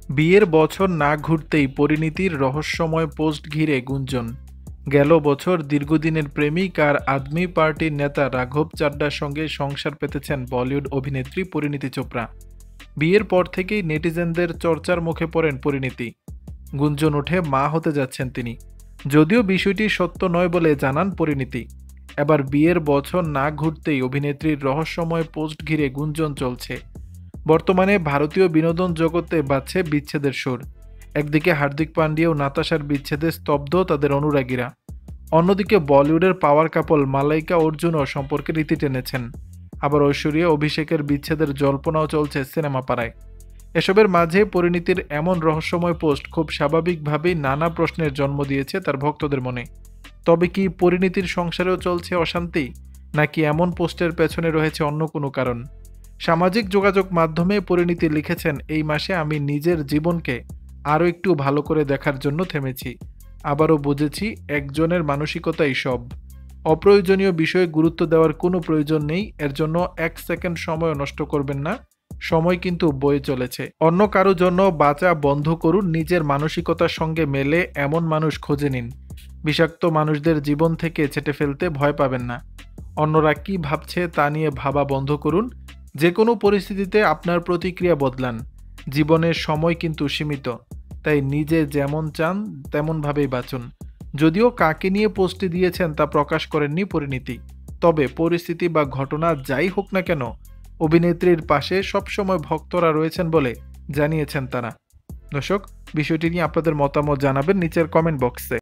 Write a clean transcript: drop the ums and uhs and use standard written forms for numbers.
বিয়ের বছর না ঘুরতেই পরিণীতির রহস্যময় পোস্ট ঘিরে গুঞ্জন। গেল বছর দীর্ঘদিনের প্রেমিক আর আদমি পার্টির নেতা রাঘব চাড্ডার সঙ্গে সংসার পেতেছেন বলিউড অভিনেত্রী পরিণীতি চোপড়া। বিয়ের পর থেকেই নেটিজেনদের চর্চার মুখে পড়েন পরিণীতি। গুঞ্জন ওঠে মা হতে যাচ্ছেন তিনি, যদিও বিষয়টি সত্য নয় বলে জানান পরিণীতি। এবার বিয়ের বছর না ঘুরতেই অভিনেত্রীর রহস্যময় পোস্ট ঘিরে গুঞ্জন চলছে। বর্তমানে ভারতীয় বিনোদন জগতে বাজছে বিচ্ছেদের সুর। একদিকে হার্দিক পান্ডিয়া ও নাতাশার বিচ্ছেদে স্তব্ধ তাদের অনুরাগীরা, অন্যদিকে বলিউডের পাওয়ার কাপল মালাইকা অর্জুনও সম্পর্কে রীতি টেনেছেন। আবার ঐশ্বরিয়া অভিষেকের বিচ্ছেদের জল্পনাও চলছে সিনেমা পাড়ায়। এসবের মাঝে পরিণীতির এমন রহস্যময় পোস্ট খুব স্বাভাবিকভাবেই নানা প্রশ্নের জন্ম দিয়েছে তার ভক্তদের মনে। তবে কি পরিণীতির সংসারেও চলছে অশান্তি, নাকি এমন পোস্টের পেছনে রয়েছে অন্য কোনো কারণ? সামাজিক যোগাযোগ মাধ্যমে পরিণীতি লিখেছেন, এই মাসে আমি নিজের জীবনকে আরও একটু ভালো করে দেখার জন্য থেমেছি। আবারও বুঝেছি একজনের মানসিকতাই সব। অপ্রয়োজনীয় বিষয়ে গুরুত্ব দেওয়ার কোনো প্রয়োজন নেই, এর জন্য এক সেকেন্ড সময় নষ্ট করবেন না। সময় কিন্তু বয়ে চলেছে। অন্য কারো জন্য বাঁচা বন্ধ করুন, নিজের মানসিকতার সঙ্গে মেলে এমন মানুষ খুঁজে নিন। বিষাক্ত মানুষদের জীবন থেকে ছেঁটে ফেলতে ভয় পাবেন না। অন্যরা কি ভাবছে তা নিয়ে ভাবা বন্ধ করুন। যে কোনো পরিস্থিতিতে আপনার প্রতিক্রিয়া বদলান। জীবনের সময় কিন্তু সীমিত, তাই নিজে যেমন চান তেমনভাবেই বাঁচুন। যদিও কাকে নিয়ে পোস্টটি দিয়েছেন তা প্রকাশ করেননি পরিণীতি, তবে পরিস্থিতি বা ঘটনা যাই হোক না কেন, অভিনেত্রীর পাশে সবসময় ভক্তরা রয়েছেন বলে জানিয়েছেন তারা। দর্শক, বিষয়টি নিয়ে আপনাদের মতামত জানাবেন নিচের কমেন্ট বক্সে।